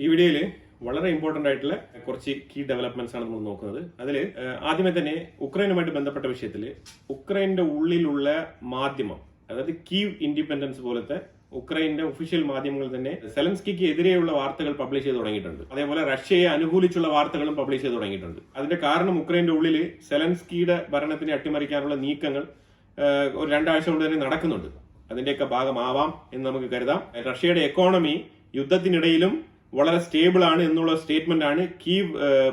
ഈ വീഡിയോയിൽ വളരെ ഇമ്പോർട്ടന്റ് ആയിട്ടുള്ള കുറച്ച് കീ ഡെവലപ്മെന്റ്സ് ആണ് നമ്മൾ നോക്കുന്നത്. അതിൽ ആദ്യമേ തന്നെ ഉക്രൈനുമായിട്ട് ബന്ധപ്പെട്ട വിഷയത്തിൽ ഉക്രൈന്റെ ഉള്ളിലുള്ള മാധ്യമം, അതായത് കീവ് ഇൻഡിപെൻഡൻസ് പോലത്തെ ഉക്രൈന്റെ ഒഫീഷ്യൽ മാധ്യമങ്ങൾ തന്നെ സെലൻസ്കിക്ക് എതിരെയുള്ള വാർത്തകൾ പബ്ലിഷ് ചെയ്ത് തുടങ്ങിയിട്ടുണ്ട്. അതേപോലെ റഷ്യയെ അനുകൂലിച്ചുള്ള വാർത്തകളും പബ്ലിഷ് ചെയ്ത് തുടങ്ങിയിട്ടുണ്ട്. അതിന്റെ കാരണം ഉക്രൈന്റെ ഉള്ളിൽ സെലൻസ്കിയുടെ ഭരണത്തിനെ അട്ടിമറിക്കാനുള്ള നീക്കങ്ങൾ ഒരു 2 ആഴ്ച കൊണ്ട് തന്നെ നടക്കുന്നുണ്ട്. അതിന്റെയൊക്കെ ഭാഗമാവാം എന്ന് നമുക്ക് കരുതാം. റഷ്യയുടെ എക്കോണമി യുദ്ധത്തിനിടയിലും വളരെ സ്റ്റേബിൾ ആണ് എന്നുള്ള സ്റ്റേറ്റ്മെന്റ് ആണ് കീവ്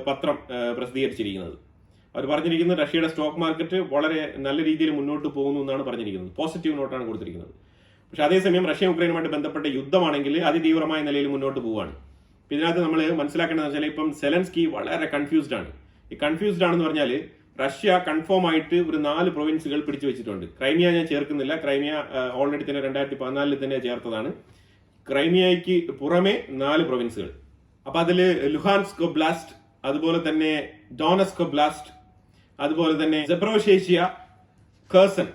പത്രം പ്രസിദ്ധീകരിച്ചിരിക്കുന്നത്. അവർ പറഞ്ഞിരിക്കുന്നത് റഷ്യയുടെ സ്റ്റോക്ക് മാർക്കറ്റ് വളരെ നല്ല രീതിയിൽ മുന്നോട്ട് പോകുന്നു എന്നാണ് പറഞ്ഞിരിക്കുന്നത്. പോസിറ്റീവ് നോട്ടാണ് കൊടുത്തിരിക്കുന്നത്. പക്ഷെ അതേസമയം റഷ്യ ഉക്രൈനുമായിട്ട് ബന്ധപ്പെട്ട യുദ്ധമാണെങ്കിൽ അതിതീവ്രമായ നിലയിൽ മുന്നോട്ട് പോവുകയാണ്. ഇതിനകത്ത് നമ്മൾ മനസ്സിലാക്കേണ്ടത് വെച്ചാൽ ഇപ്പം സെലൻസ്കി വളരെ കൺഫ്യൂസ്ഡ് ആണ്. ഈ കൺഫ്യൂസ്ഡ് ആണെന്ന് പറഞ്ഞാൽ റഷ്യ കൺഫേം ആയിട്ട് ഒരു 4 പ്രൊവിൻസുകൾ പിടിച്ചു വെച്ചിട്ടുണ്ട്. ക്രൈമിയ ഞാൻ ചേർക്കുന്നില്ല. ക്രൈമിയ ഓൾറെഡി തന്നെ 2014 തന്നെ ചേർത്തതാണ്. ക്രൈമിയയ്ക്ക് പുറമെ 4 പ്രൊവിൻസുകൾ. അപ്പൊ അതിൽ ലുഹാൻസ്ക് ഒബ്ലാസ്റ്റ്, അതുപോലെ തന്നെ ഡോണസ്ക് ഒബ്ലാസ്റ്റ്, അതുപോലെ തന്നെ സെപ്രോഷേഷ്യ, ഖേഴ്സൺ.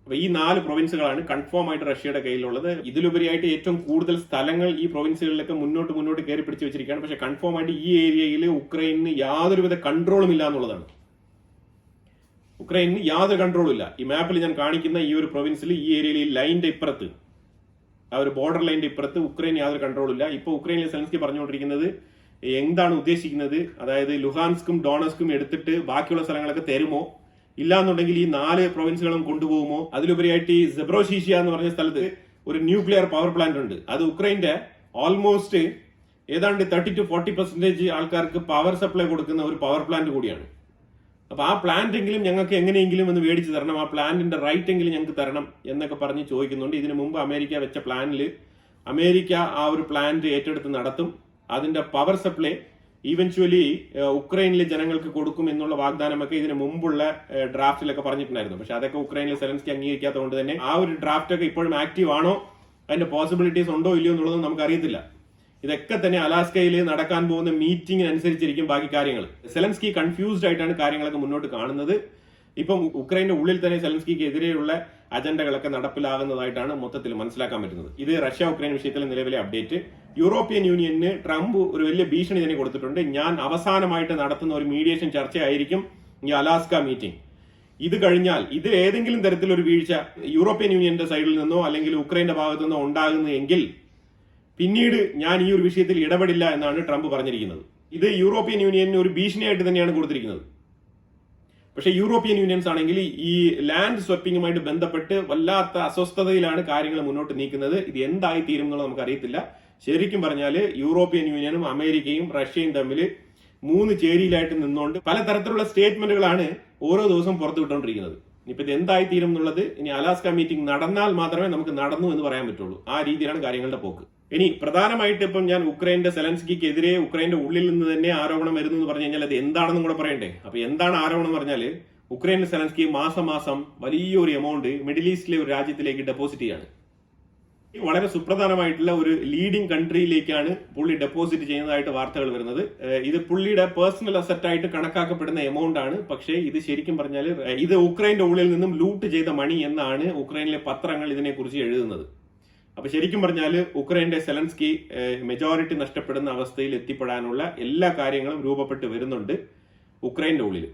അപ്പൊ ഈ 4 പ്രൊവിൻസുകളാണ് കൺഫേം ആയിട്ട് റഷ്യയുടെ കയ്യിലുള്ളത്. ഇതിലുപരിയായിട്ട് ഏറ്റവും കൂടുതൽ സ്ഥലങ്ങൾ ഈ പ്രൊവിൻസുകളിലൊക്കെ മുന്നോട്ട് കയറി പിടിച്ചു വെച്ചിരിക്കുകയാണ്. പക്ഷെ കൺഫേം ആയിട്ട് ഈ ഏരിയയിൽ ഉക്രൈനിന് യാതൊരുവിധ കൺട്രോളും ഇല്ല എന്നുള്ളതാണ്. ഉക്രൈനിന് യാതൊരു കൺട്രോളും ഇല്ല. ഈ മാപ്പിൽ ഞാൻ കാണിക്കുന്ന ഈ ഒരു പ്രൊവിൻസിൽ, ഈ ഏരിയയിൽ, ഈ ലൈനിന്റെ ഇപ്പുറത്ത്, ആ ഒരു ബോർഡർ ലൈനിന്റെ ഇപ്പുറത്ത് ഉക്രൈൻ യാതൊരു കൺട്രോളും ഇല്ല. ഇപ്പൊ ഉക്രൈനിലെ സെലൻസ്കി പറഞ്ഞുകൊണ്ടിരിക്കുന്നത് എന്താണ് ഉദ്ദേശിക്കുന്നത്, അതായത് ലുഹാൻസ്കും ഡോണസ്കും എടുത്തിട്ട് ബാക്കിയുള്ള സ്ഥലങ്ങളൊക്കെ തരുമോ, ഇല്ലാന്നുണ്ടെങ്കിൽ ഈ 4 പ്രൊവിൻസുകളും കൊണ്ടുപോകുമോ. അതിലുപരിയായിട്ട് ഈ സെബ്രോഷീഷ്യ എന്ന് പറഞ്ഞ സ്ഥലത്ത് ഒരു ന്യൂക്ലിയർ പവർ പ്ലാന്റ് ഉണ്ട്. അത് ഉക്രൈന്റെ ഓൾമോസ്റ്റ് ഏതാണ്ട് 30-40% ആൾക്കാർക്ക് പവർ സപ്ലൈ കൊടുക്കുന്ന ഒരു പവർ പ്ലാന്റ് കൂടിയാണ്. അപ്പൊ ആ പ്ലാന്റ് എങ്കിലും ഞങ്ങൾക്ക് എങ്ങനെയെങ്കിലും ഒന്ന് മേടിച്ചു തരണം, ആ പ്ലാന്റിന്റെ റൈറ്റ് എങ്കിലും ഞങ്ങൾക്ക് തരണം എന്നൊക്കെ പറഞ്ഞ് ചോദിക്കുന്നുണ്ട്. ഇതിനു മുമ്പ് അമേരിക്ക വെച്ച പ്ലാനിൽ അമേരിക്ക ആ ഒരു പ്ലാന്റ് ഏറ്റെടുത്ത് നടത്തും. അതിന്റെ പവർ സപ്ലൈ ഈവൻച്വലി ഉക്രൈനിലെ ജനങ്ങൾക്ക് കൊടുക്കും എന്നുള്ള വാഗ്ദാനമൊക്കെ ഇതിനു മുമ്പുള്ള ഡ്രാഫ്റ്റിലൊക്കെ പറഞ്ഞിട്ടുണ്ടായിരുന്നു. പക്ഷെ അതൊക്കെ ഉക്രൈനിലെ സെലൻസ്കി അംഗീകരിക്കാത്തതുകൊണ്ട് തന്നെ ആ ഒരു ഡ്രാഫ്റ്റ് ഒക്കെ ഇപ്പോഴും ആക്റ്റീവ് ആണോ, അതിന്റെ പോസിബിലിറ്റീസ് ഉണ്ടോ ഇല്ലയോ എന്നുള്ളത് നമുക്ക് അറിയത്തില്ല. ഇതൊക്കെ തന്നെ അലാസ്കയിൽ നടക്കാൻ പോകുന്ന മീറ്റിംഗിനനുസരിച്ചിരിക്കും ബാക്കി കാര്യങ്ങൾ. സെലൻസ്കി കൺഫ്യൂസ്ഡ് ആയിട്ടാണ് കാര്യങ്ങളൊക്കെ മുന്നോട്ട് കാണുന്നത്. ഇപ്പം ഉക്രൈന്റെ ഉള്ളിൽ തന്നെ സെലൻസ്കിക്ക് എതിരെയുള്ള അജണ്ടകളൊക്കെ നടപ്പിലാകുന്നതായിട്ടാണ് മൊത്തത്തിൽ മനസ്സിലാക്കാൻ പറ്റുന്നത്. ഇത് റഷ്യ ഉക്രൈൻ വിഷയത്തിലെ നിലവിലെ അപ്ഡേറ്റ്. യൂറോപ്യൻ യൂണിയന് ട്രംപ് ഒരു വലിയ ഭീഷണി തന്നെ കൊടുത്തിട്ടുണ്ട്. ഞാൻ അവസാനമായിട്ട് നടത്തുന്ന ഒരു മീഡിയേഷൻ ചർച്ചയായിരിക്കും ഈ അലാസ്ക മീറ്റിംഗ്. ഇത് കഴിഞ്ഞാൽ ഇതിൽ ഏതെങ്കിലും തരത്തിലൊരു വീഴ്ച യൂറോപ്യൻ യൂണിയന്റെ സൈഡിൽ നിന്നോ അല്ലെങ്കിൽ ഉക്രൈന്റെ ഭാഗത്തു നിന്നോ ഉണ്ടാകുന്നതെങ്കിൽ പിന്നീട് ഞാൻ ഈ ഒരു വിഷയത്തിൽ ഇടപെടില്ല എന്നാണ് ട്രംപ് പറഞ്ഞിരിക്കുന്നത്. ഇത് യൂറോപ്യൻ യൂണിയന് ഒരു ഭീഷണിയായിട്ട് തന്നെയാണ് കൊടുത്തിരിക്കുന്നത്. പക്ഷേ യൂറോപ്യൻ യൂണിയൻസ് ആണെങ്കിൽ ഈ ലാൻഡ് സ്വപ്പിങ്ങുമായിട്ട് ബന്ധപ്പെട്ട് വല്ലാത്ത അസ്വസ്ഥതയിലാണ് കാര്യങ്ങൾ മുന്നോട്ട് നീക്കുന്നത്. ഇത് എന്തായി തീരും എന്നുള്ളത് നമുക്ക് അറിയത്തില്ല. ശരിക്കും പറഞ്ഞാൽ യൂറോപ്യൻ യൂണിയനും അമേരിക്കയും റഷ്യയും തമ്മിൽ 3 ചേരിയിലായിട്ട് നിന്നുകൊണ്ട് പലതരത്തിലുള്ള സ്റ്റേറ്റ്മെന്റുകളാണ് ഓരോ ദിവസവും പുറത്തു വിട്ടുകൊണ്ടിരിക്കുന്നത്. ഇനിയിപ്പോ ഇത് എന്തായി തീരും എന്നുള്ളത് ഇനി അലാസ്ക മീറ്റിംഗ് നടന്നാൽ മാത്രമേ നമുക്ക് നടന്നു എന്ന് പറയാൻ പറ്റുള്ളൂ. ആ രീതിയിലാണ് കാര്യങ്ങളുടെ പോക്ക്. ഇനി പ്രധാനമായിട്ട് ഇപ്പം ഞാൻ ഉക്രൈന്റെ സെലൻസ്കിക്ക് എതിരെ ഉക്രൈന്റെ ഉള്ളിൽ നിന്ന് തന്നെ ആരോപണം വരുന്നു എന്ന് പറഞ്ഞു കഴിഞ്ഞാൽ അത് എന്താണെന്നും കൂടെ പറയണ്ടേ. അപ്പൊ എന്താണ് ആരോപണം എന്ന് പറഞ്ഞാൽ ഉക്രൈന്റെ സെലൻസ്കി മാസം വലിയൊരു എമൗണ്ട് മിഡിൽ ഈസ്റ്റിലെ ഒരു രാജ്യത്തിലേക്ക് ഡെപ്പോസിറ്റ് ചെയ്യാണ്. വളരെ സുപ്രധാനമായിട്ടുള്ള ഒരു ലീഡിംഗ് കൺട്രിയിലേക്കാണ് പുള്ളി ഡെപ്പോസിറ്റ് ചെയ്യുന്നതായിട്ട് വാർത്തകൾ വരുന്നത്. ഇത് പുള്ളിയുടെ പേഴ്സണൽ അസറ്റ് ആയിട്ട് കണക്കാക്കപ്പെടുന്ന എമൗണ്ട് ആണ്. പക്ഷേ ഇത് ശരിക്കും പറഞ്ഞാൽ ഇത് ഉക്രൈന്റെ ഉള്ളിൽ നിന്നും ലൂട്ട് ചെയ്ത മണി എന്നാണ് ഉക്രൈനിലെ പത്രങ്ങൾ ഇതിനെക്കുറിച്ച് എഴുതുന്നത്. അപ്പൊ ശരിക്കും പറഞ്ഞാൽ ഉക്രൈന്റെ സെലൻസ്കി മെജോറിറ്റി നഷ്ടപ്പെടുന്ന അവസ്ഥയിൽ എത്തിപ്പെടാനുള്ള എല്ലാ കാര്യങ്ങളും രൂപപ്പെട്ട് വരുന്നുണ്ട് ഉക്രൈന്റെ ഉള്ളിൽ.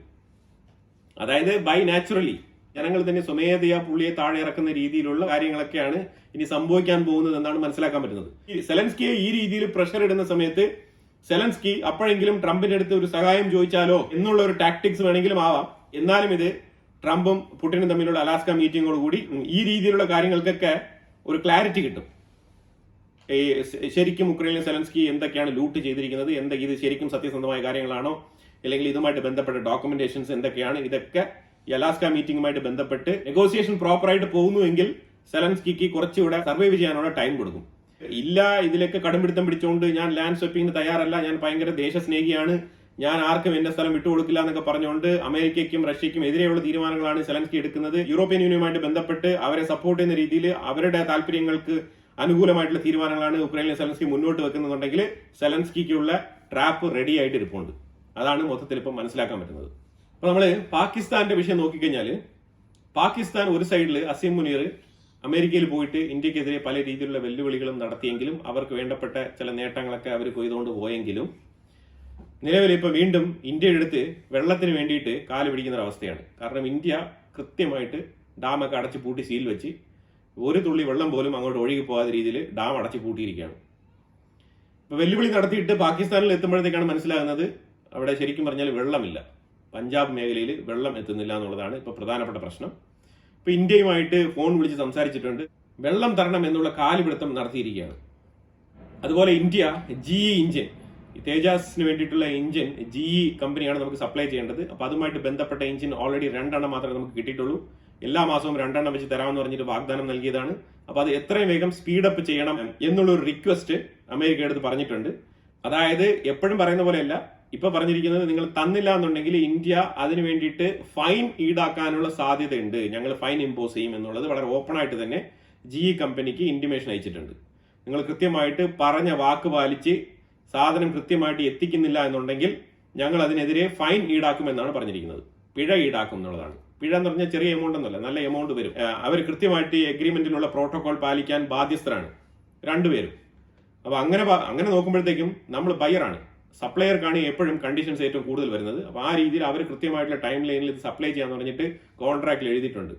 അതായത് ബൈ നാച്ചുറലി ജനങ്ങൾ തന്നെ സ്വമേധയാ പുള്ളിയെ താഴെ ഇറക്കുന്ന രീതിയിലുള്ള കാര്യങ്ങളൊക്കെയാണ് ഇനി സംഭവിക്കാൻ പോകുന്നത് എന്നാണ് മനസ്സിലാക്കാൻ പറ്റുന്നത്. ഈ സെലൻസ്കിയെ ഈ രീതിയിൽ പ്രഷർ ഇടുന്ന സമയത്ത് സെലൻസ്കി അപ്പോഴെങ്കിലും ട്രംപിന്റെ അടുത്ത് ഒരു സഹായം ചോദിച്ചാലോ എന്നുള്ള ഒരു ടാക്ടിക്സ് വേണമെങ്കിലും ആവാം. എന്നാലും ഇത് ട്രംപും പുടിനും തമ്മിലുള്ള അലാസ്ക മീറ്റിംഗോടുകൂടി ഈ രീതിയിലുള്ള കാര്യങ്ങൾക്കൊക്കെ ഒരു ക്ലാരിറ്റി കിട്ടും. ശരിക്കും ഉക്രൈനിലെ സെലൻസ്കി എന്തൊക്കെയാണ് ലൂട്ട് ചെയ്തിരിക്കുന്നത്, ഇത് ശരിക്കും സത്യസന്ധമായ കാര്യങ്ങളാണോ, അല്ലെങ്കിൽ ഇതുമായിട്ട് ബന്ധപ്പെട്ട ഡോക്യുമെന്റേഷൻസ് എന്തൊക്കെയാണ്, ഇതൊക്കെ ഈ അലാസ്ക മീറ്റിംഗുമായിട്ട് ബന്ധപ്പെട്ട് നെഗോസിയേഷൻ പ്രോപ്പറായിട്ട് പോകുന്നുവെങ്കിൽ സെലൻസ്കിക്ക് കുറച്ചുകൂടെ സർവൈവ് ചെയ്യാനുള്ള ടൈം കൊടുക്കും. ഇല്ല ഇതിലൊക്കെ കടുംപിടുത്തം പിടിച്ചുകൊണ്ട് ഞാൻ ലാൻഡ് സ്വപ്പിങ്ങിന് തയ്യാറല്ല, ഞാൻ ഭയങ്കര ദേശസ്നേഹിയാണ്, ഞാൻ ആർക്കും എന്റെ സ്ഥലം വിട്ടുകൊടുക്കില്ല എന്നൊക്കെ പറഞ്ഞുകൊണ്ട് അമേരിക്കയ്ക്കും റഷ്യയ്ക്കും എതിരെയുള്ള തീരുമാനങ്ങളാണ് സെലൻസ്കി എടുക്കുന്നത്. യൂറോപ്യൻ യൂണിയനുമായിട്ട് ബന്ധപ്പെട്ട് അവരെ സപ്പോർട്ട് ചെയ്യുന്ന രീതിയിൽ അവരുടെ താല്പര്യങ്ങൾക്ക് അനുകൂലമായിട്ടുള്ള തീരുമാനങ്ങളാണ് ഉക്രൈനിലെ സെലൻസ്കി മുന്നോട്ട് വെക്കുന്നുണ്ടെങ്കിൽ സെലൻസ്കിക്കുള്ള ട്രാപ്പ് റെഡി ആയിട്ട് ഇരിപ്പുണ്ട്. അതാണ് മൊത്തത്തിൽ ഇപ്പം മനസ്സിലാക്കാൻ പറ്റുന്നത്. അപ്പൊ നമ്മള് പാകിസ്ഥാന്റെ വിഷയം നോക്കിക്കഴിഞ്ഞാൽ പാകിസ്ഥാൻ ഒരു സൈഡിൽ അസീം മുനീർ അമേരിക്കയിൽ പോയിട്ട് ഇന്ത്യക്കെതിരെ പല രീതിയിലുള്ള വെല്ലുവിളികളും നടത്തിയെങ്കിലും അവർക്ക് വേണ്ടപ്പെട്ട ചില നേട്ടങ്ങളൊക്കെ അവർ കൊയ്തുകൊണ്ട് പോയെങ്കിലും നിലവിൽ ഇപ്പോൾ വീണ്ടും ഇന്ത്യയുടെ അടുത്ത് വെള്ളത്തിന് വേണ്ടിയിട്ട് കാല് പിടിക്കുന്ന ഒരവസ്ഥയാണ്. കാരണം ഇന്ത്യ കൃത്യമായിട്ട് ഡാമൊക്കെ അടച്ചു പൂട്ടി സീൽ വെച്ച് ഒരു തുള്ളി വെള്ളം പോലും അങ്ങോട്ട് ഒഴുകി പോകാത്ത രീതിയിൽ ഡാം അടച്ചു പൂട്ടിയിരിക്കുകയാണ്. ഇപ്പോൾ വെല്ലുവിളി നടത്തിയിട്ട് പാകിസ്ഥാനിൽ എത്തുമ്പോഴത്തേക്കാണ് മനസ്സിലാകുന്നത് അവിടെ ശരിക്കും പറഞ്ഞാൽ വെള്ളമില്ല. പഞ്ചാബ് മേഖലയിൽ വെള്ളം എത്തുന്നില്ല എന്നുള്ളതാണ് ഇപ്പോൾ പ്രധാനപ്പെട്ട പ്രശ്നം. ഇപ്പോൾ ഇന്ത്യയുമായിട്ട് ഫോൺ വിളിച്ച് സംസാരിച്ചിട്ടുണ്ട്. വെള്ളം തരണം എന്നുള്ള കാലുപിടുത്തം നടത്തിയിരിക്കുകയാണ്. അതുപോലെ ഇന്ത്യ GE ഇഞ്ചിൻ, തേജാസിന് വേണ്ടിയിട്ടുള്ള എഞ്ചിൻ GE കമ്പനിയാണ് നമുക്ക് സപ്ലൈ ചെയ്യേണ്ടത്. അപ്പോൾ അതുമായിട്ട് ബന്ധപ്പെട്ട എഞ്ചിൻ ഓൾറെഡി 2 എണ്ണം മാത്രമേ നമുക്ക് കിട്ടിയിട്ടുള്ളൂ. എല്ലാ മാസവും 2 എണ്ണം വെച്ച് തരാമെന്ന് പറഞ്ഞിട്ട് വാഗ്ദാനം നൽകിയതാണ്. അപ്പോൾ അത് എത്രയും വേഗം സ്പീഡപ്പ് ചെയ്യണം എന്നുള്ളൊരു റിക്വസ്റ്റ് അമേരിക്കയുടെ അടുത്ത് പറഞ്ഞിട്ടുണ്ട്. അതായത് എപ്പോഴും പറയുന്ന പോലെയല്ല, ഇപ്പൊ പറഞ്ഞിരിക്കുന്നത് നിങ്ങൾ തന്നില്ല എന്നുണ്ടെങ്കിൽ ഇന്ത്യ അതിന് വേണ്ടിയിട്ട് ഫൈൻ ഈടാക്കാനുള്ള സാധ്യതയുണ്ട്, ഞങ്ങൾ ഫൈൻ ഇമ്പോസ് ചെയ്യും എന്നുള്ളത് വളരെ ഓപ്പൺ ആയിട്ട് തന്നെ GE കമ്പനിക്ക് ഇന്റിമേഷൻ അയച്ചിട്ടുണ്ട്. നിങ്ങൾ കൃത്യമായിട്ട് പറഞ്ഞ വാക്ക് പാലിച്ച് സാധനം കൃത്യമായിട്ട് എത്തിക്കുന്നില്ല എന്നുണ്ടെങ്കിൽ ഞങ്ങൾ അതിനെതിരെ ഫൈൻ ഈടാക്കുമെന്നാണ് പറഞ്ഞിരിക്കുന്നത്. പിഴ ഈടാക്കും എന്നുള്ളതാണ്. പിഴ എന്ന് പറഞ്ഞാൽ ചെറിയ എമൗണ്ട് ഒന്നുമല്ല, നല്ല എമൗണ്ട് വരും. അവർ കൃത്യമായിട്ട് എഗ്രിമെന്റിലുള്ള പ്രോട്ടോകോൾ പാലിക്കാൻ ബാധ്യസ്ഥരാണ് രണ്ടുപേരും. അപ്പൊ അങ്ങനെ നോക്കുമ്പോഴത്തേക്കും നമ്മൾ ബയറാണ്, സപ്ലയർക്കാണ് എപ്പോഴും കണ്ടീഷൻസ് ഏറ്റവും കൂടുതൽ വരുന്നത്. അപ്പോൾ ആ രീതിയിൽ അവർ കൃത്യമായിട്ടുള്ള ടൈം ലൈനിൽ ഇത് സപ്ലൈ ചെയ്യാന്ന് പറഞ്ഞിട്ട് കോൺട്രാക്റ്റിൽ എഴുതിയിട്ടുണ്ട്.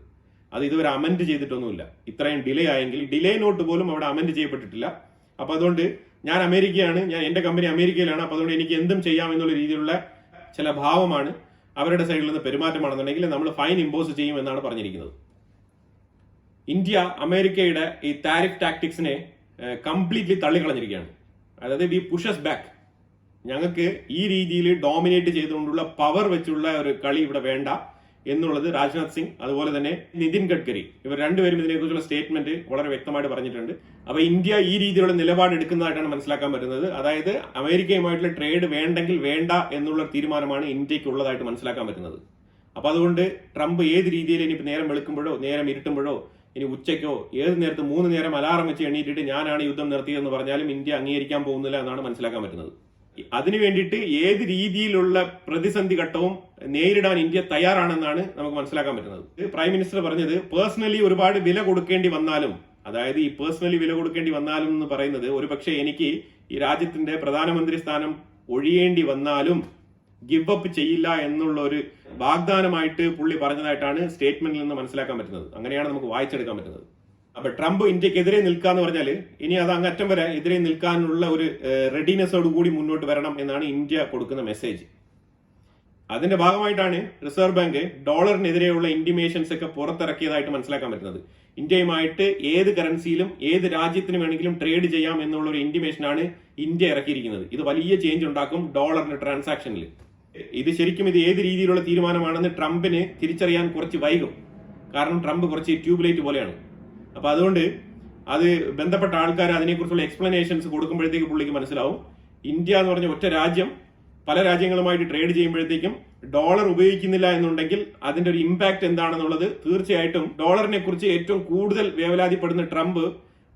അത് ഇതുവരെ അമെൻഡ് ചെയ്തിട്ടൊന്നുമില്ല. ഇത്രയും ഡിലേ ആയെങ്കിൽ ഡിലേ നോട്ട് പോലും അവിടെ അമെൻഡ് ചെയ്യപ്പെട്ടിട്ടില്ല. അപ്പൊ അതുകൊണ്ട് ഞാൻ അമേരിക്കയാണ്, എന്റെ കമ്പനി അമേരിക്കയിലാണ്, അപ്പൊ അതുകൊണ്ട് എനിക്ക് എന്തും ചെയ്യാം എന്നുള്ള രീതിയിലുള്ള ചില ഭാവമാണ് അവരുടെ സൈഡിൽ നിന്ന് പെരുമാറ്റമാണെന്നുണ്ടെങ്കിൽ നമ്മൾ ഫൈൻ ഇമ്പോസ് ചെയ്യും എന്നാണ് പറഞ്ഞിരിക്കുന്നത്. ഇന്ത്യ അമേരിക്കയുടെ ഈ താരിഫ് ടാക്ടിക്സിനെ കംപ്ലീറ്റ്ലി തള്ളിക്കളഞ്ഞിരിക്കുകയാണ്. അതായത് വി പുഷസ് ബാക്ക്, ഞങ്ങൾക്ക് ഈ രീതിയിൽ ഡോമിനേറ്റ് ചെയ്തുകൊണ്ടുള്ള പവർ വെച്ചുള്ള ഒരു കളി ഇവിടെ വേണ്ട എന്നുള്ളത് രാജ്നാഥ് സിംഗ് അതുപോലെ തന്നെ നിതിൻ ഗഡ്കരി ഇവർ രണ്ടുപേരും ഇതിനെക്കുറിച്ചുള്ള സ്റ്റേറ്റ്മെന്റ് വളരെ വ്യക്തമായിട്ട് പറഞ്ഞിട്ടുണ്ട്. അപ്പൊ ഇന്ത്യ ഈ രീതിയിലുള്ള നിലപാട് എടുക്കുന്നതായിട്ടാണ് മനസ്സിലാക്കാൻ പറ്റുന്നത്. അതായത് അമേരിക്കയുമായിട്ടുള്ള ട്രേഡ് വേണ്ടെങ്കിൽ വേണ്ട എന്നുള്ള തീരുമാനമാണ് ഇന്ത്യക്ക് ഉള്ളതായിട്ട് മനസ്സിലാക്കാൻ പറ്റുന്നത്. അപ്പൊ അതുകൊണ്ട് ട്രംപ് ഏത് രീതിയിൽ ഇനി നേരം വെളുക്കുമ്പോഴോ നേരം ഇരുട്ടുമ്പോഴോ ഇനി ഉച്ചയ്ക്കോ ഏത് നേരത്ത് 3 നേരം അലാറം വെച്ച് എണീറ്റിട്ട് ഞാനാണ് യുദ്ധം നിർത്തിയതെന്ന് പറഞ്ഞാലും ഇന്ത്യ അംഗീകരിക്കാൻ പോകുന്നില്ല എന്നാണ് മനസ്സിലാക്കാൻ പറ്റുന്നത്. അതിനു വേണ്ടിയിട്ട് ഏത് രീതിയിലുള്ള പ്രതിസന്ധി ഘട്ടവും നേരിടാൻ ഇന്ത്യ തയ്യാറാണെന്നാണ് നമുക്ക് മനസ്സിലാക്കാൻ പറ്റുന്നത്. പ്രൈം മിനിസ്റ്റർ പറഞ്ഞത് പേഴ്സണലി ഒരുപാട് വില കൊടുക്കേണ്ടി വന്നാലും, അതായത് ഈ പേഴ്സണലി വില കൊടുക്കേണ്ടി വന്നാലും എന്ന് പറയുന്നത് ഒരുപക്ഷെ എനിക്ക് ഈ രാജ്യത്തിന്റെ പ്രധാനമന്ത്രി സ്ഥാനം ഒഴിയേണ്ടി വന്നാലും ഗിവ് അപ്പ് ചെയ്യില്ല എന്നുള്ള ഒരു വാഗ്ദാനമായിട്ട് പുള്ളി പറഞ്ഞതായിട്ടാണ് സ്റ്റേറ്റ്മെന്റിൽ നിന്ന് മനസ്സിലാക്കാൻ പറ്റുന്നത്. അങ്ങനെയാണ് നമുക്ക് വായിച്ചെടുക്കാൻ പറ്റുന്നത്. അപ്പൊ ട്രംപ് ഇന്ത്യക്കെതിരെ നിൽക്കാന്ന് പറഞ്ഞാൽ ഇനി അത് അങ്ങറ്റം വരെ എതിരെ നിൽക്കാനുള്ള ഒരു റെഡിനെസ്സോട് കൂടി മുന്നോട്ട് വരണം എന്നാണ് ഇന്ത്യ കൊടുക്കുന്ന മെസ്സേജ്. അതിന്റെ ഭാഗമായിട്ടാണ് റിസർവ് ബാങ്ക് ഡോളറിനെതിരെയുള്ള ഇന്റിമേഷൻസ് ഒക്കെ പുറത്തിറക്കിയതായിട്ട് മനസ്സിലാക്കാൻ പറ്റുന്നത്. ഇന്ത്യയുമായിട്ട് ഏത് കറൻസിയിലും ഏത് രാജ്യത്തിന് വേണമെങ്കിലും ട്രേഡ് ചെയ്യാം എന്നുള്ള ഒരു ഇന്റിമേഷനാണ് ഇന്ത്യ ഇറക്കിയിരിക്കുന്നത്. ഇത് വലിയ ചേഞ്ച് ഉണ്ടാക്കും ഡോളറിന്റെ ട്രാൻസാക്ഷനിൽ. ഇത് ശരിക്കും ഇത് ഏത് രീതിയിലുള്ള തീരുമാനമാണെന്ന് ട്രംപിന് തിരിച്ചറിയാൻ കുറച്ച് വൈകും. കാരണം ട്രംപ് കുറച്ച് ട്യൂബ്ലൈറ്റ് പോലെയാണ്. അപ്പൊ അതുകൊണ്ട് അത് ബന്ധപ്പെട്ട ആൾക്കാർ അതിനെക്കുറിച്ചുള്ള എക്സ്പ്ലനേഷൻസ് കൊടുക്കുമ്പോഴത്തേക്ക് പുള്ളിക്ക് മനസ്സിലാവും ഇന്ത്യ എന്ന് പറഞ്ഞ ഒറ്റ രാജ്യം പല രാജ്യങ്ങളുമായിട്ട് ട്രേഡ് ചെയ്യുമ്പോഴത്തേക്കും ഡോളർ ഉപയോഗിക്കുന്നില്ല എന്നുണ്ടെങ്കിൽ അതിന്റെ ഒരു ഇമ്പാക്ട് എന്താണെന്നുള്ളത് തീർച്ചയായിട്ടും ഡോളറിനെ കുറിച്ച് ഏറ്റവും കൂടുതൽ വേവലാതിപ്പെടുന്ന ട്രംപ്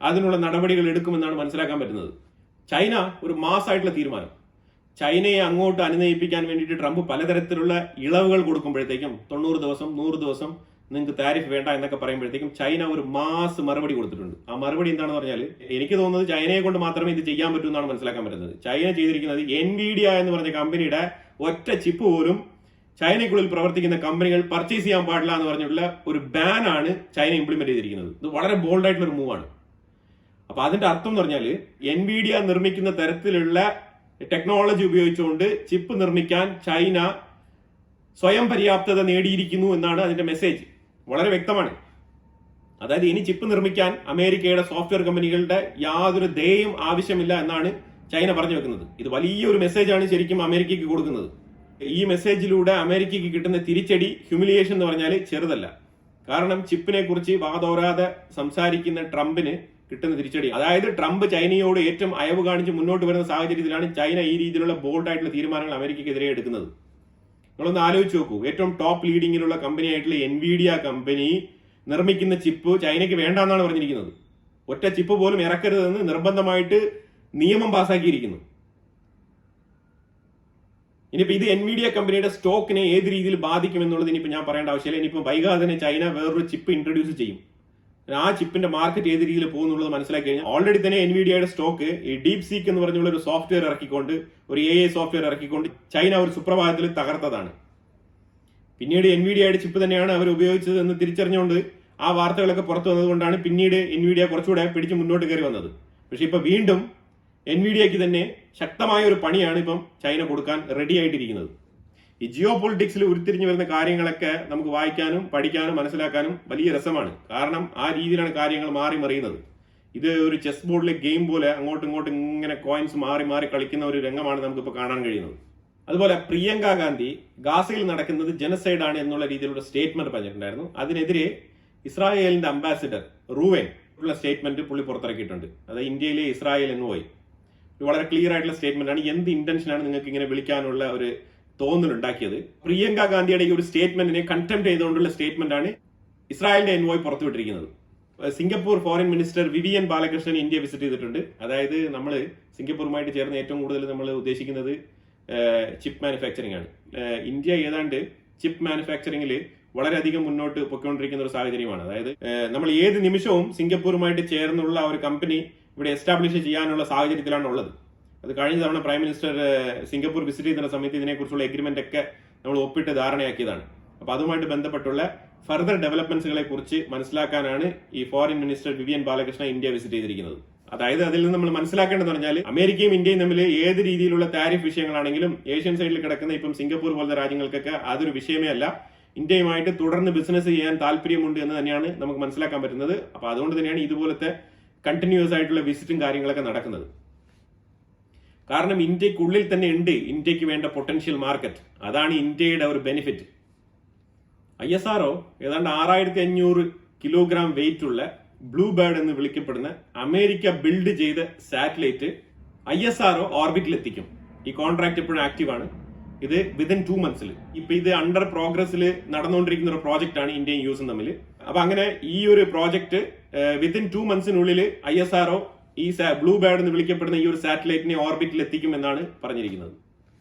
അതിനുള്ള നടപടികൾ എടുക്കുമെന്നാണ് മനസ്സിലാക്കാൻ പറ്റുന്നത്. ചൈന ഒരു മാസമായിട്ടുള്ള തീരുമാനം, ചൈനയെ അങ്ങോട്ട് അനുനയിപ്പിക്കാൻ വേണ്ടിയിട്ട് ട്രംപ് പലതരത്തിലുള്ള ഇളവുകൾ കൊടുക്കുമ്പോഴത്തേക്കും 90 ദിവസം 100 ദിവസം നിങ്ങൾക്ക് താരിഫ് വേണ്ട എന്നൊക്കെ പറയുമ്പോഴത്തേക്കും ചൈന ഒരു മാസ് മറുപടി കൊടുത്തിട്ടുണ്ട്. ആ മറുപടി എന്താണെന്ന് പറഞ്ഞാൽ എനിക്ക് തോന്നുന്നത് ചൈനയെ കൊണ്ട് മാത്രമേ ഇത് ചെയ്യാൻ പറ്റൂ എന്നാണ് മനസ്സിലാക്കാൻ പറ്റുന്നത്. ചൈന ചെയ്തിരിക്കുന്നത് എൻവിഡിയ എന്ന് പറഞ്ഞ കമ്പനിയുടെ ഒറ്റ ചിപ്പ് പോലും ചൈനയ്ക്കുള്ളിൽ പ്രവർത്തിക്കുന്ന കമ്പനികൾ പർച്ചേസ് ചെയ്യാൻ പാടില്ല എന്ന് പറഞ്ഞിട്ടുള്ള ഒരു ബാൻ ആണ് ചൈന ഇംപ്ലിമെന്റ് ചെയ്തിരിക്കുന്നത്. ഇത് വളരെ ബോൾഡ് ആയിട്ടുള്ള ഒരു മൂവാണ്. അപ്പൊ അതിന്റെ അർത്ഥം എന്ന് പറഞ്ഞാൽ എൻവിഡിയ നിർമ്മിക്കുന്ന തരത്തിലുള്ള ടെക്നോളജി ഉപയോഗിച്ചുകൊണ്ട് ചിപ്പ് നിർമ്മിക്കാൻ ചൈന സ്വയം പര്യാപ്തത നേടിയിരിക്കുന്നു എന്നാണ് അതിന്റെ മെസ്സേജ്. വളരെ വ്യക്തമാണ്. അതായത് ഇനി ചിപ്പ് നിർമ്മിക്കാൻ അമേരിക്കയുടെ സോഫ്റ്റ്വെയർ കമ്പനികളുടെ യാതൊരു ദയയും ആവശ്യമില്ല എന്നാണ് ചൈന പറഞ്ഞു വെക്കുന്നത്. ഇത് വലിയൊരു മെസ്സേജാണ് ശരിക്കും അമേരിക്കയ്ക്ക് കൊടുക്കുന്നത്. ഈ മെസ്സേജിലൂടെ അമേരിക്കയ്ക്ക് കിട്ടുന്ന തിരിച്ചടി, ഹ്യൂമിലിയേഷൻ എന്ന് പറഞ്ഞാൽ ചെറുതല്ല. കാരണം ചിപ്പിനെ കുറിച്ച് വാതോരാതെ സംസാരിക്കുന്ന ട്രംപിന് കിട്ടുന്ന തിരിച്ചടി, അതായത് ട്രംപ് ചൈനയോട് ഏറ്റവും അയവ് കാണിച്ച് മുന്നോട്ട് വരുന്ന സാഹചര്യത്തിലാണ് ചൈന ഈ രീതിയിലുള്ള ബോൾഡ് ആയിട്ടുള്ള തീരുമാനങ്ങൾ അമേരിക്കയ്ക്കെതിരെ എടുക്കുന്നത്. നിങ്ങളൊന്ന് ആലോചിച്ച് നോക്കൂ. ഏറ്റവും ടോപ്പ് ലീഡിങ്ങിലുള്ള കമ്പനി ആയിട്ടുള്ള എൻവിഡിയ കമ്പനി നിർമ്മിക്കുന്ന ചിപ്പ് ചൈനയ്ക്ക് വേണ്ടെന്നാണ് പറഞ്ഞിരിക്കുന്നത്. ഒറ്റ ചിപ്പ് പോലും ഇറക്കരുതെന്ന് നിർബന്ധമായിട്ട് നിയമം പാസ്സാക്കിയിരിക്കുന്നു. ഇനിയിപ്പോ ഇത് എൻവിഡിയ കമ്പനിയുടെ സ്റ്റോക്കിനെ ഏത് രീതിയിൽ ബാധിക്കും എന്നുള്ളത് ഇനിയിപ്പോ ഞാൻ പറയേണ്ട ആവശ്യമില്ല. ഇനിയിപ്പോ വൈകാതെ തന്നെ ചൈന വേറൊരു ചിപ്പ് ഇൻട്രൊഡ്യൂസ് ചെയ്യും. ആ ചിപ്പിന്റെ മാർക്കറ്റ് ഏത് രീതിയിൽ പോകുന്നുള്ളത് മനസ്സിലാക്കി കഴിഞ്ഞാൽ ഓൾറെഡി തന്നെ എൻവിഡിയയുടെ സ്റ്റോക്ക് ഈ ഡീപ് സീക്ക് എന്ന് പറഞ്ഞുള്ള ഒരു സോഫ്റ്റ്വെയർ ഇറക്കിക്കൊണ്ട്, ഒരു AI സോഫ്റ്റ്വെയർ ഇറക്കിക്കൊണ്ട് ചൈന ഒരു സുപ്രഭാതത്തിൽ തകർത്തതാണ്. പിന്നീട് എൻവിഡിയയുടെ ചിപ്പ് തന്നെയാണ് അവർ ഉപയോഗിച്ചത് എന്ന് തിരിച്ചറിഞ്ഞുകൊണ്ട് ആ വാർത്തകളൊക്കെ പുറത്തു വന്നതുകൊണ്ടാണ് പിന്നീട് എൻവിഡിയ കുറച്ചുകൂടെ പിടിച്ച് മുന്നോട്ട് കയറി വന്നത്. പക്ഷെ ഇപ്പൊ വീണ്ടും എൻവിഡിയക്ക് തന്നെ ശക്തമായ ഒരു പണിയാണ് ഇപ്പം ചൈന കൊടുക്കാൻ റെഡി ആയിട്ടിരിക്കുന്നത്. ഈ ജിയോ പൊളിറ്റിക്സിൽ ഉരുത്തിരിഞ്ഞു വരുന്ന കാര്യങ്ങളൊക്കെ നമുക്ക് വായിക്കാനും പഠിക്കാനും മനസ്സിലാക്കാനും വലിയ രസമാണ്. കാരണം ആ രീതിയിലാണ് കാര്യങ്ങൾ മാറി മറിയുന്നത്. ഇത് ഒരു ചെസ് ബോർഡിലെ ഗെയിം പോലെ അങ്ങോട്ടും ഇങ്ങോട്ടും ഇങ്ങനെ കോയിൻസ് മാറി മാറി കളിക്കുന്ന ഒരു രംഗമാണ് നമുക്കിപ്പോൾ കാണാൻ കഴിയുന്നത്. അതുപോലെ പ്രിയങ്ക ഗാന്ധി ഗാസയിൽ നടക്കുന്നത് ജനസൈഡ് ആണ് എന്നുള്ള രീതിയിലുള്ള സ്റ്റേറ്റ്മെന്റ് പറഞ്ഞിട്ടുണ്ടായിരുന്നു. അതിനെതിരെ ഇസ്രായേലിന്റെ അംബാസിഡർ റൂവൻ ഉള്ള സ്റ്റേറ്റ്മെന്റ് പുള്ളി പുറത്തിറക്കിയിട്ടുണ്ട്. അത് ഇന്ത്യയിലെ ഇസ്രായേൽ എൻവോയ് വളരെ ക്ലിയർ ആയിട്ടുള്ള സ്റ്റേറ്റ്മെന്റ് ആണ്. എന്ത് ഇന്റൻഷനാണ് നിങ്ങൾക്ക് ഇങ്ങനെ വിളിക്കാനുള്ള ഒരു തോന്നലുണ്ടാക്കിയത്? പ്രിയങ്ക ഗാന്ധിയുടെ ഈ ഒരു സ്റ്റേറ്റ്മെന്റിനെ കണ്ടംപ്റ്റ് ചെയ്തുകൊണ്ടുള്ള സ്റ്റേറ്റ്മെന്റ് ആണ് ഇസ്രായേലിന്റെ എൻവോയ് പുറത്തുവിട്ടിരിക്കുന്നത്. Singapore foreign minister Vivian Balakrishnan India visit ചെയ്തിട്ടുണ്ട്. അതായത് നമ്മൾ സിംഗപ്പൂരുമായിട്ട് ചേർന്ന് ഏറ്റവും കൂടുതൽ നമ്മൾ ഉദ്ദേശിക്കുന്നത് ചിപ്പ് മാനുഫാക്ചറിംഗ് ആണ്. ഇന്ത്യ ഏതാണ്ട് ചിപ്പ് മാനുഫാക്ചറിംഗിൽ വളരെയധികം മുന്നോട്ട് പൊയ്ക്കൊണ്ടിരിക്കുന്ന ഒരു സാഹചര്യമാണ്. അതായത് നമ്മൾ ഏത് നിമിഷവും സിംഗപ്പൂരുമായിട്ട് ചേർന്നുള്ള ഒരു കമ്പനി ഇവിടെ എസ്റ്റാബ്ലിഷ് ചെയ്യാനുള്ള സാഹചര്യത്തിലാണ് ഉള്ളത്. അത് കഴിഞ്ഞ തവണ പ്രൈം മിനിസ്റ്റർ സിംഗപ്പൂർ വിസിറ്റ് ചെയ്യുന്ന സമയത്ത് ഇതിനെക്കുറിച്ചുള്ള എഗ്രിമെന്റ് ഒക്കെ നമ്മൾ ഒപ്പിട്ട് ധാരണയാക്കിയതാണ്. അപ്പൊ അതുമായിട്ട് ബന്ധപ്പെട്ടുള്ള ഫർദർ ഡെവലപ്മെന്റ്സുകളെ കുറിച്ച് മനസ്സിലാക്കാനാണ് ഈ foreign minister Vivian Balakrishnan India visit ചെയ്തിരിക്കുന്നത്. അതായത് അതിൽ നിന്ന് നമ്മൾ മനസ്സിലാക്കേണ്ടതെന്ന് പറഞ്ഞാൽ അമേരിക്കയും ഇന്ത്യയും തമ്മിൽ ഏത് രീതിയിലുള്ള താരിഫ് വിഷയങ്ങളാണെങ്കിലും ഏഷ്യൻ സൈഡിൽ കിടക്കുന്ന ഇപ്പം സിംഗപ്പൂർ പോലത്തെ രാജ്യങ്ങൾക്കൊക്കെ അതൊരു വിഷയമേ അല്ല. ഇന്ത്യയുമായിട്ട് തുടർന്ന് ബിസിനസ് ചെയ്യാൻ താല്പര്യമുണ്ട് എന്ന് തന്നെയാണ് നമുക്ക് മനസ്സിലാക്കാൻ പറ്റുന്നത്. അപ്പൊ അതുകൊണ്ട് തന്നെയാണ് ഇതുപോലത്തെ കണ്ടിന്യൂസ് ആയിട്ടുള്ള വിസിറ്റും കാര്യങ്ങളൊക്കെ നടക്കുന്നത്. കാരണം ഇന്ത്യക്കുള്ളിൽ തന്നെ ഉണ്ട് ഇന്ത്യക്ക് വേണ്ട പൊട്ടൻഷ്യൽ മാർക്കറ്റ്. അതാണ് ഇന്ത്യയുടെ ഒരു ബെനിഫിറ്റ്. ISRO ഏതാണ്ട് 6500 കിലോഗ്രാം വെയിറ്റ് ഉള്ള ബ്ലൂ ബേർഡ് എന്ന് വിളിക്കപ്പെടുന്ന അമേരിക്ക ബിൽഡ് ചെയ്ത സാറ്റലൈറ്റ് ISRO ഓർബിറ്റിൽ എത്തിക്കും. ഈ കോൺട്രാക്ട് ഇപ്പോഴും ആക്റ്റീവ് ആണ്. ഇത് വിതിൻ 2 months. ഇപ്പൊ ഇത് അണ്ടർ പ്രോഗ്രസ്സിൽ നടന്നുകൊണ്ടിരിക്കുന്ന ഒരു പ്രോജക്റ്റ് ആണ് ഇന്ത്യയും യുഎസും തമ്മിൽ. അപ്പൊ അങ്ങനെ ഈ ഒരു പ്രോജക്റ്റ് വിതിൻ 2 months ISRO ഈ ബ്ലൂ ബേർഡ് എന്ന് വിളിക്കപ്പെടുന്ന ഈ ഒരു സാറ്റലൈറ്റിനെ ഓർബിറ്റിൽ എത്തിക്കും എന്നാണ് പറഞ്ഞിരിക്കുന്നത്.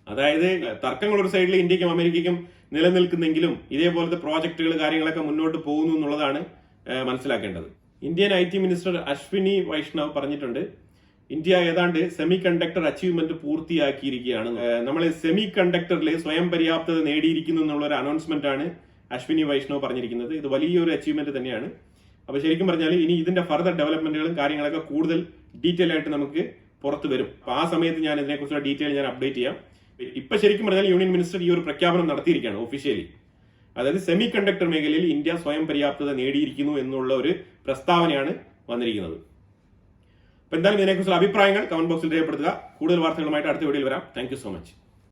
അതായത് തർക്കങ്ങൾ ഒരു സൈഡിൽ ഇന്ത്യക്കും അമേരിക്കയ്ക്കും നിലനിൽക്കുന്നെങ്കിലും ഇതേപോലത്തെ പ്രോജക്റ്റുകൾ കാര്യങ്ങളൊക്കെ മുന്നോട്ട് പോകുന്നു എന്നുള്ളതാണ് മനസ്സിലാക്കേണ്ടത്. Indian IT minister Ashwini Vaishnaw പറഞ്ഞിട്ടുണ്ട്, ഇന്ത്യ ഏതാണ്ട് സെമി കണ്ടക്ടർ അച്ചീവ്മെന്റ് പൂർത്തിയാക്കിയിരിക്കുകയാണ്. നമ്മൾ സെമി കണ്ടക്ടറിൽ സ്വയം പര്യാപ്തത നേടിയിരിക്കുന്നു എന്നുള്ള ഒരു അനൗൺസ്മെന്റ് ആണ് അശ്വിനി വൈഷ്ണവ് പറഞ്ഞിരിക്കുന്നത്. ഇത് വലിയൊരു അച്ചീവ്മെന്റ് തന്നെയാണ്. അപ്പൊ ശരിക്കും പറഞ്ഞാൽ ഇനി ഇതിന്റെ ഫർദർ ഡെവലപ്മെന്റുകളും കാര്യങ്ങളൊക്കെ കൂടുതൽ ഡീറ്റെയിൽ ആയിട്ട് നമുക്ക് പുറത്തു വരും. അപ്പൊ ആ സമയത്ത് ഞാൻ ഇതിനെക്കുറിച്ചുള്ള ഡീറ്റെയിൽ ഞാൻ അപ്ഡേറ്റ് ചെയ്യാം. ഇപ്പൊ ശരിക്കും പറഞ്ഞാൽ യൂണിയൻ മിനിസ്റ്റർ ഈ ഒരു പ്രഖ്യാപനം നടത്തിയിരിക്കുകയാണ് ഒഫീഷ്യലി. അതായത് സെമി കണ്ടക്ടർ മേഖലയിൽ ഇന്ത്യ സ്വയം പര്യാപ്തത നേടിയിരിക്കുന്നു എന്നുള്ള ഒരു പ്രസ്താവനയാണ് വന്നിരിക്കുന്നത്. അപ്പൊ എന്തായാലും ഇതിനെക്കുറിച്ചുള്ള അഭിപ്രായങ്ങൾ കമന്റ് ബോക്സിൽ രേഖപ്പെടുത്തുക. കൂടുതൽ വാർത്തകളുമായിട്ട് അടുത്ത വീഡിയോയിൽ വരാം. Thank you so much.